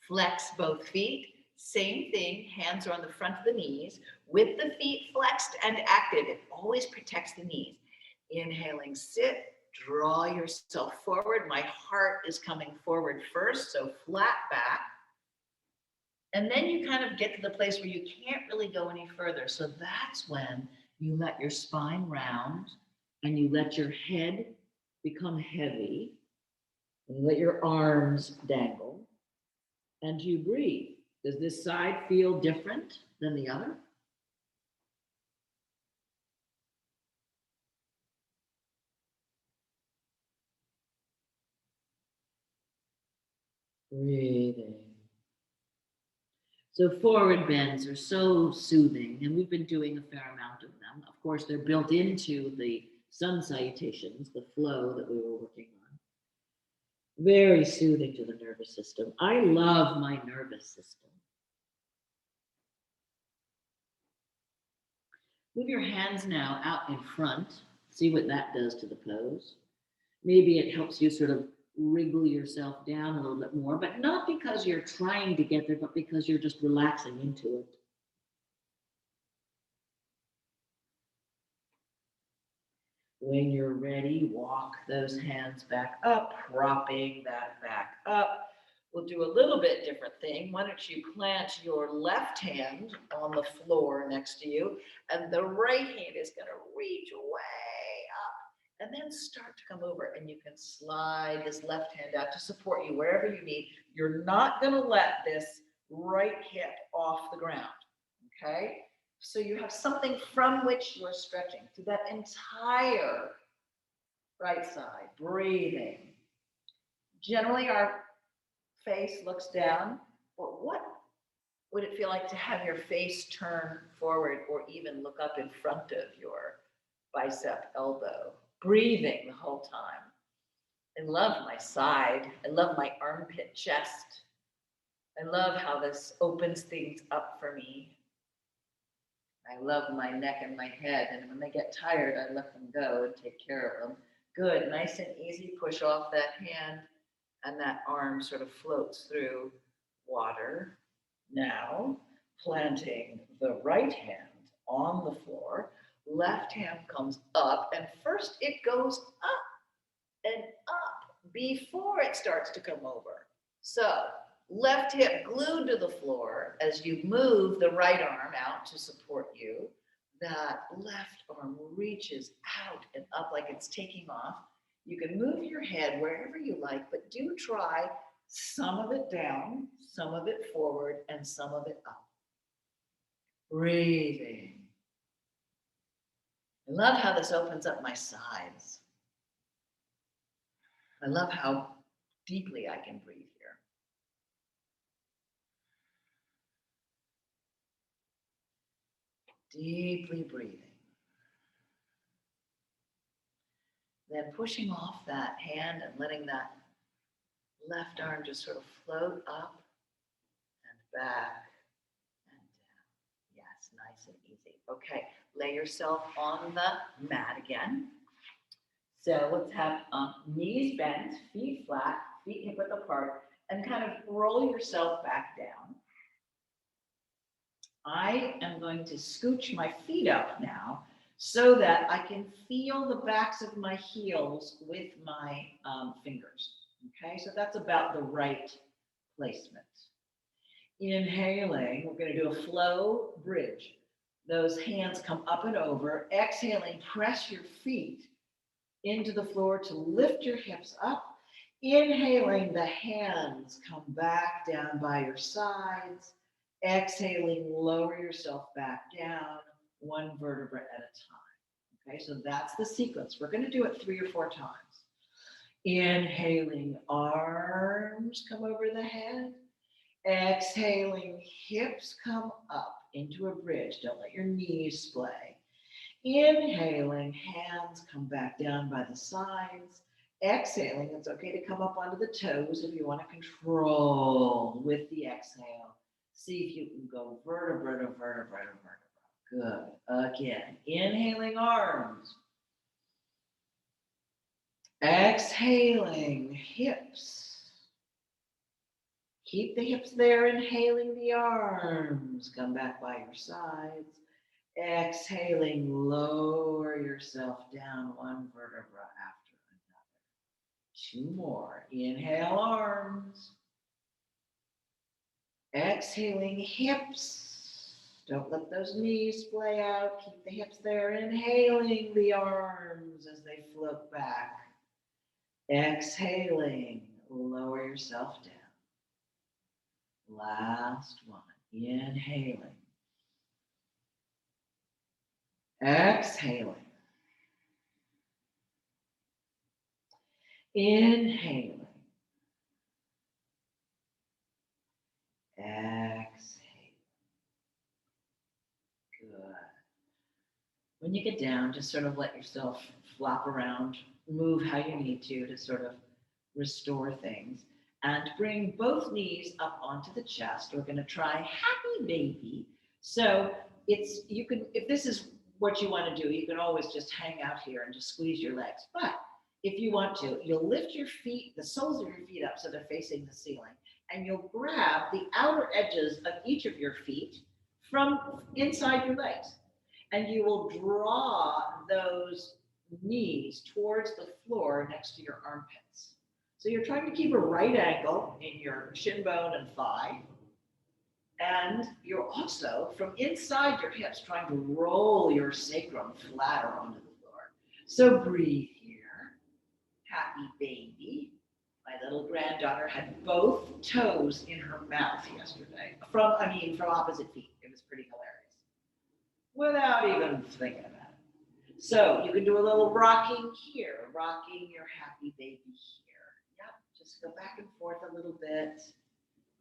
Flex both feet. Same thing, hands are on the front of the knees. With the feet flexed and active, it always protects the knees. Inhaling, sit, draw yourself forward. My heart is coming forward first, so flat back. And then you kind of get to the place where you can't really go any further. So that's when you let your spine round and you let your head become heavy. And you let your arms dangle and you breathe. Does this side feel different than the other? Breathing. So forward bends are so soothing, and we've been doing a fair amount of them. Of course, they're built into the sun salutations, the flow that we were working on. Very soothing to the nervous system. I love my nervous system. Move your hands now out in front. See what that does to the pose. Maybe it helps you sort of wriggle yourself down a little bit more, but not because you're trying to get there, but because you're just relaxing into it. When you're ready, walk those hands back up, propping that back up. We'll do a little bit different thing. Why don't you plant your left hand on the floor next to you, and the right hand is going to reach way up, and then start to come over, and you can slide this left hand out to support you wherever you need. You're not going to let this right hip off the ground, okay? So you have something from which you're stretching through that entire right side, breathing. Generally, our face looks down, but what would it feel like to have your face turn forward or even look up in front of your bicep elbow? Breathing the whole time. I love my side. I love my armpit chest. I love how this opens things up for me. I love my neck and my head, and when they get tired, I let them go and take care of them. Good, nice and easy. Push off that hand, and that arm sort of floats through water. Now, planting the right hand on the floor, left hand comes up, and first it goes up and up before it starts to come over. So, left hip glued to the floor as you move the right arm out to support you. That left arm reaches out and up like it's taking off. You can move your head wherever you like, but do try some of it down, some of it forward, and some of it up. Breathing. I love how this opens up my sides. I love how deeply I can breathe here. Deeply breathing. Then pushing off that hand and letting that left arm just sort of float up and back and down. Yes, nice and easy. Okay, lay yourself on the mat again. So let's have knees bent, feet flat, feet hip width apart, and kind of roll yourself back down. I am going to scooch my feet up now so that I can feel the backs of my heels with my fingers. Okay, so that's about the right placement. Inhaling, we're going to do a flow bridge. Those hands come up and over. Exhaling, press your feet into the floor to lift your hips up. Inhaling, the hands come back down by your sides. Exhaling, lower yourself back down, one vertebra at a time. Okay, so that's the sequence. We're going to do it 3 or 4 times. Inhaling, arms come over the head. Exhaling, hips come up into a bridge. Don't let your knees splay. Inhaling, hands come back down by the sides. Exhaling, it's okay to come up onto the toes if you want to control with the exhale. See if you can go vertebra to vertebra to vertebra. Good. Again, inhaling, arms. Exhaling, hips. Keep the hips there, inhaling the arms. Come back by your sides. Exhaling, lower yourself down one vertebra after another. 2 more. Inhale, arms. Exhaling, hips. Don't let those knees splay out. Keep the hips there. Inhaling the arms as they float back. Exhaling, lower yourself down. Last one. Inhaling. Exhaling. Inhaling. Exhale. Good. When you get down, just sort of let yourself flop around, move how you need to sort of restore things. And bring both knees up onto the chest. We're going to try happy baby. So you can, if this is what you want to do, you can always just hang out here and just squeeze your legs. But if you want to, you'll lift your feet, the soles of your feet up so they're facing the ceiling. And you'll grab the outer edges of each of your feet from inside your legs. And you will draw those knees towards the floor next to your armpits. So you're trying to keep a right angle in your shin bone and thigh. And you're also, from inside your hips, trying to roll your sacrum flatter onto the floor. So breathe here. Happy baby. My little granddaughter had both toes in her mouth yesterday. From opposite feet. It was pretty hilarious. Without even thinking about it. So you can do a little rocking here, rocking your happy baby here. Yep, just go back and forth a little bit.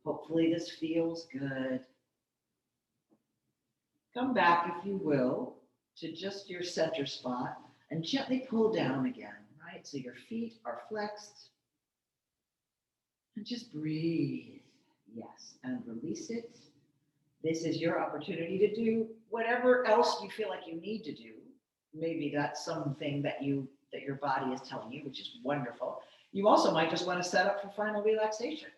Hopefully this feels good. Come back, if you will, to just your center spot and gently pull down again, right? So your feet are flexed. And just breathe. Yes, and release it. This is your opportunity to do whatever else you feel like you need to do. Maybe that's something that your body is telling you, which is wonderful. You also might just want to set up for final relaxation.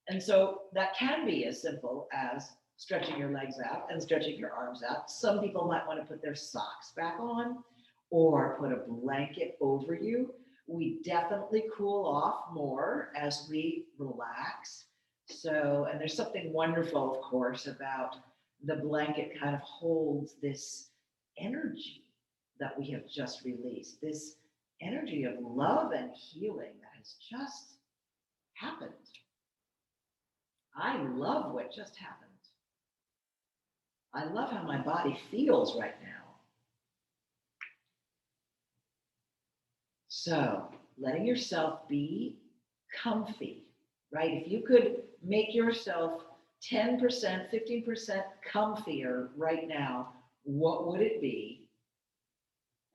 And so that can be as simple as stretching your legs out and stretching your arms out. Some people might want to put their socks back on or put a blanket over you. We definitely cool off more as we relax. So, and there's something wonderful, of course, about the blanket kind of holds this energy that we have just released, this energy of love and healing that has just happened. I love what just happened. I love how my body feels right now. So, letting yourself be comfy, right? If you could make yourself 10%, 15% comfier right now, what would it be?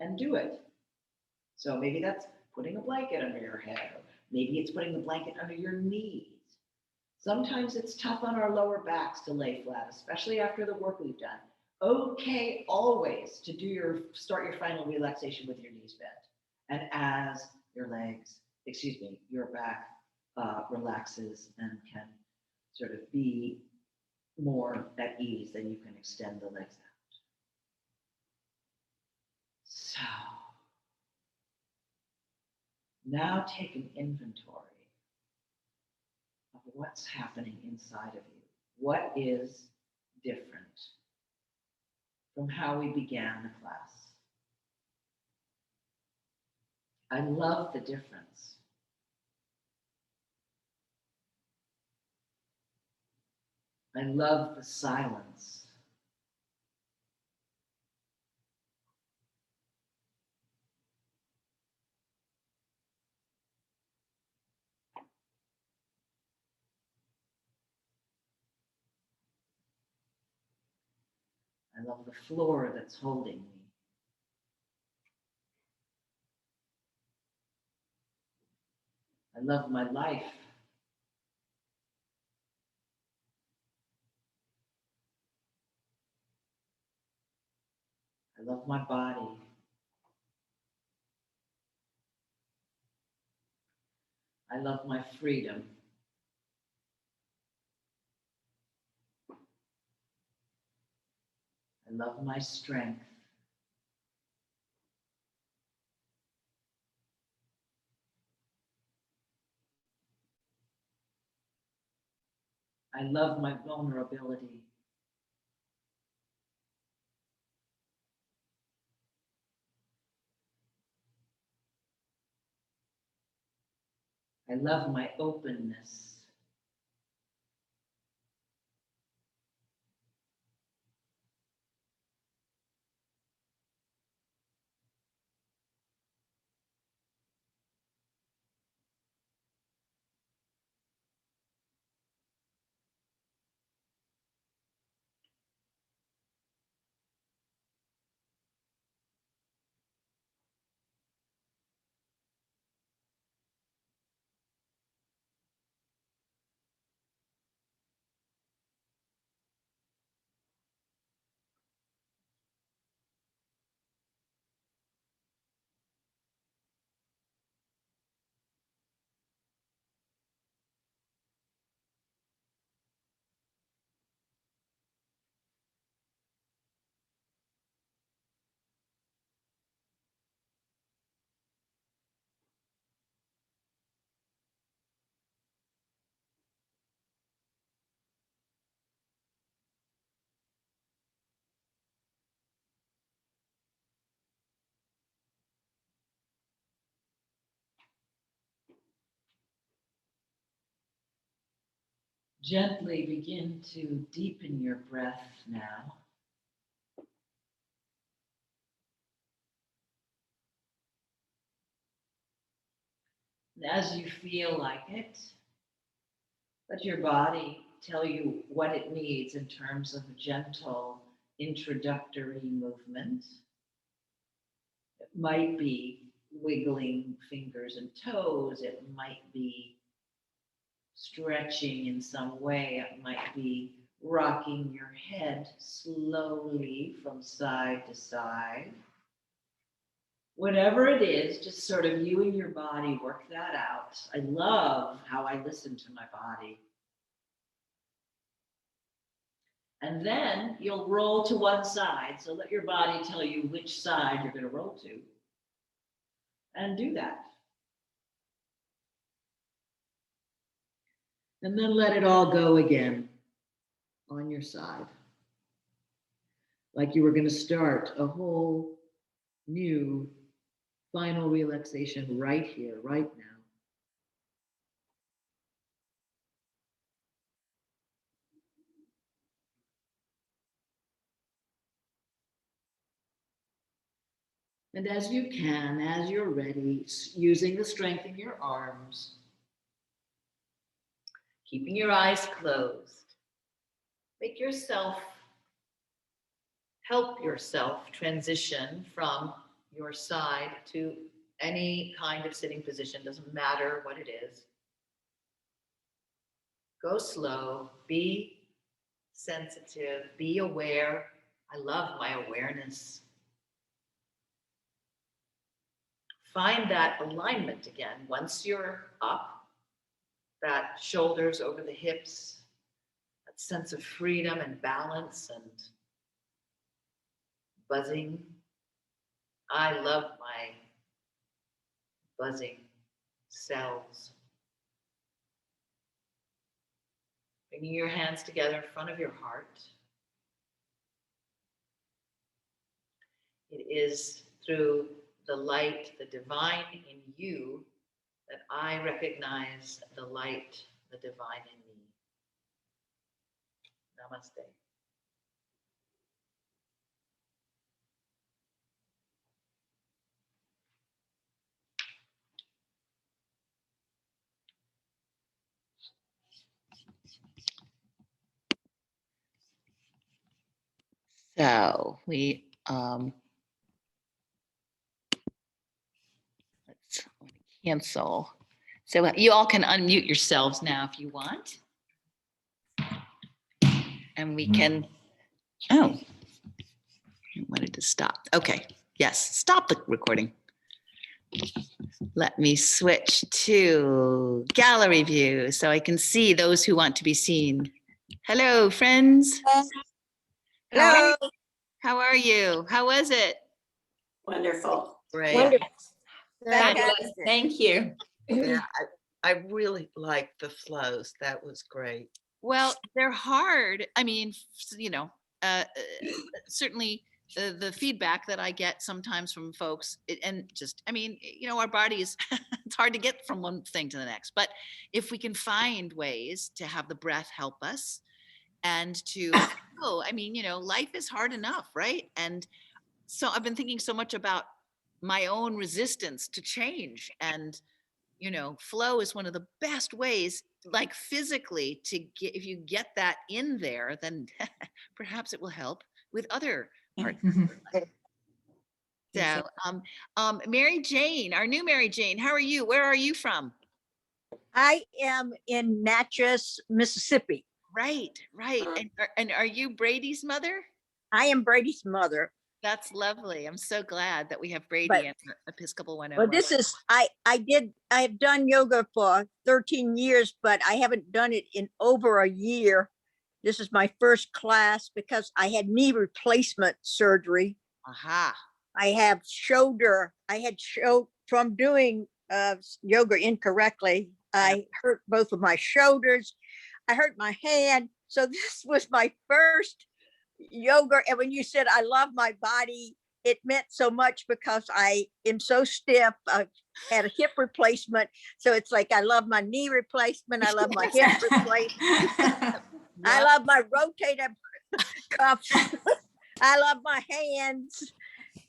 And do it. So maybe that's putting a blanket under your head, or maybe it's putting the blanket under your knees. Sometimes it's tough on our lower backs to lay flat, especially after the work we've done. Okay, always to start your final relaxation with your knees bent. And as your back relaxes and can sort of be more at ease, then you can extend the legs out. So now take an inventory of what's happening inside of you. What is different from how we began the class? I love the difference. I love the silence. I love the floor that's holding me. I love my life. I love my body. I love my freedom. I love my strength. I love my vulnerability. I love my openness. Gently begin to deepen your breath now. And as you feel like it, let your body tell you what it needs in terms of a gentle introductory movement. It might be wiggling fingers and toes. It might be stretching in some way. It might be rocking your head slowly from side to side. Whatever it is, just sort of you and your body work that out. I love how I listen to my body. And then you'll roll to one side. So let your body tell you which side you're going to roll to. And do that. And then let it all go again on your side. Like you were going to start a whole new final relaxation right here, right now. And as you can, as you're ready, using the strength in your arms, keeping your eyes closed, help yourself transition from your side to any kind of sitting position, doesn't matter what it is. Go slow, be sensitive, be aware. I love my awareness. Find that alignment again. Once you're up, that shoulders over the hips, that sense of freedom and balance and buzzing. I love my buzzing cells. Bringing your hands together in front of your heart. It is through the light, the divine in you, that I recognize the light, the divine in me. Namaste. So we let's cancel. So you all can unmute yourselves now if you want. And we can, oh, I wanted to stop. Okay, yes, stop the recording. Let me switch to gallery view so I can see those who want to be seen. Hello, friends. Hello. How are you? How was it? Wonderful. Great. Wonderful. Fabulous. Thank you. Yeah, I really liked the flows. That was great. Well, they're hard. I mean, you know, certainly the feedback that I get sometimes from folks, and just, I mean, you know, our bodies, it's hard to get from one thing to the next. But if we can find ways to have the breath help us and to, oh, I mean, you know, life is hard enough, right? And so I've been thinking so much about my own resistance to change, and you know, flow is one of the best ways, like physically, to get, if you get that in there, then perhaps it will help with other parts. So Mary Jane, our new Mary Jane, how are you? Where are you from? I am in Natchez, Mississippi. Right. And are you Brady's mother? I am Brady's mother. That's lovely. I'm so glad that we have Brady But- in Episcopal 101. Well, this is, I have done yoga for 13 years, but I haven't done it in over a year. This is my first class because I had knee replacement surgery. Aha. I had from doing yoga incorrectly. I hurt both of my shoulders. I hurt my hand. So this was my first yoga. And when you said, I love my body, it meant so much because I am so stiff. I had a hip replacement. So it's like, I love my knee replacement. I love my hip replacement. I love my rotator cuffs. I love my hands.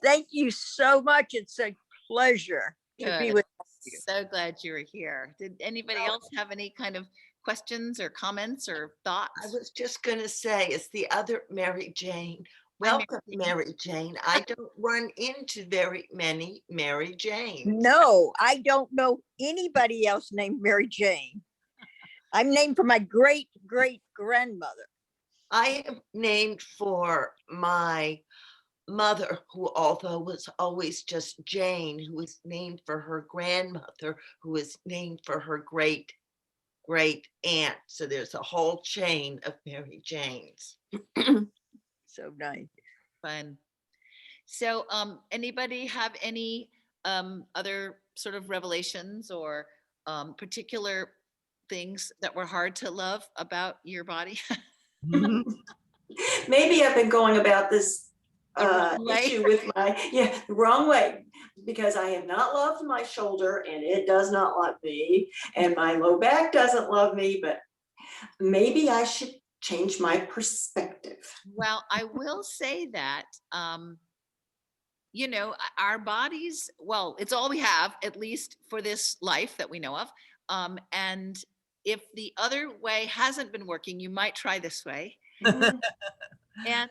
Thank you so much. It's a pleasure to be Good. with you. So glad you were here. Did anybody else have any kind of questions or comments or thoughts? I was just going to say, it's the other Mary Jane. Hi, Mary Welcome, Jane. Mary Jane. I don't run into very many Mary Janes. No, I don't know anybody else named Mary Jane. I'm named for my great grandmother. I am named for my mother, who although was always just Jane, who was named for her grandmother, who was named for her great aunt. So there's a whole chain of Mary Janes. So nice. Fun. So anybody have any other sort of revelations or particular things that were hard to love about your body? Maybe I've been going about this The wrong way? issue with the wrong way, because I have not loved my shoulder and it does not love me, and my low back doesn't love me, but maybe I should change my perspective. Well, I will say that, you know, our bodies, well, it's all we have, at least for this life that we know of. And if the other way hasn't been working, you might try this way. And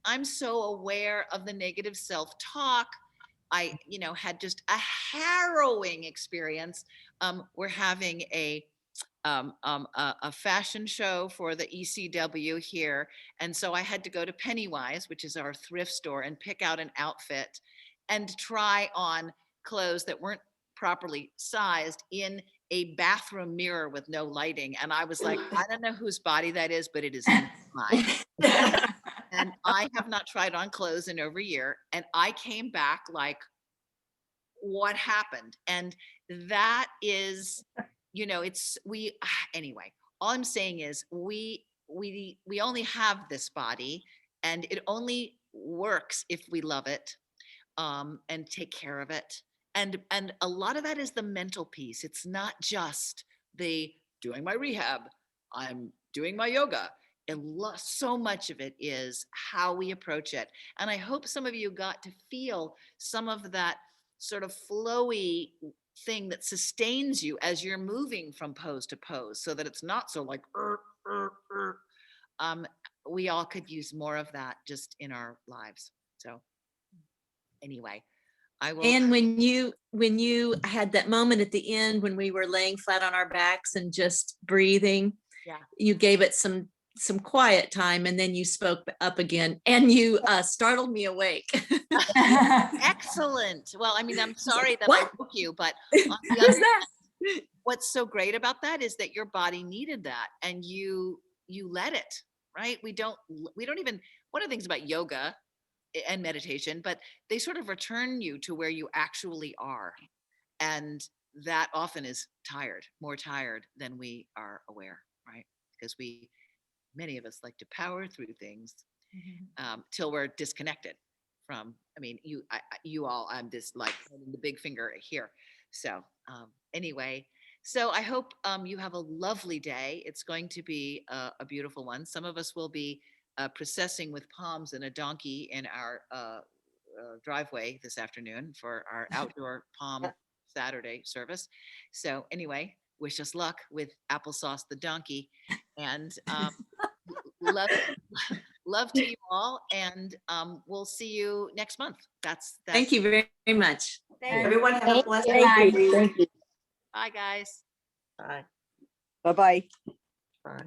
I'm so aware of the negative self-talk. I, you know, had just a harrowing experience. We're having a fashion show for the ECW here. And so I had to go to Pennywise, which is our thrift store, and pick out an outfit and try on clothes that weren't properly sized in a bathroom mirror with no lighting. And I was like, I don't know whose body that is, but it is not mine. And I have not tried on clothes in over a year. And I came back like, what happened? And that is, anyway, all I'm saying is we only have this body, and it only works if we love it, and take care of it. And a lot of that is the mental piece. It's not just the doing my rehab, I'm doing my yoga. So much of it is how we approach it. And I hope some of you got to feel some of that sort of flowy thing that sustains you as you're moving from pose to pose, so that it's not so like we all could use more of that just in our lives. So anyway, I will. And when you had that moment at the end when we were laying flat on our backs and just breathing, Yeah. you gave it some quiet time, and then you spoke up again, and you startled me awake. Excellent. Well, I mean, I'm sorry that I What? woke you, but on the Who's other, that? what's so great about that is that your body needed that, and you let it, right? We don't even, one of the things about yoga and meditation, but they sort of return you to where you actually are. And that often is more tired than we are aware, right? Because many of us like to power through things till we're disconnected from, I mean, you all, I'm just like holding the big finger here. So anyway, so I hope you have a lovely day. It's going to be a beautiful one. Some of us will be processing with palms and a donkey in our driveway this afternoon for our outdoor Palm Saturday service. So anyway, wish us luck with Applesauce the donkey, and love love to you all, and we'll see you next month. That's Thank you very, very much. Thank you. Everyone have a blessed Thank you. day. Thank you. Bye, guys. Bye. Bye-bye. Bye.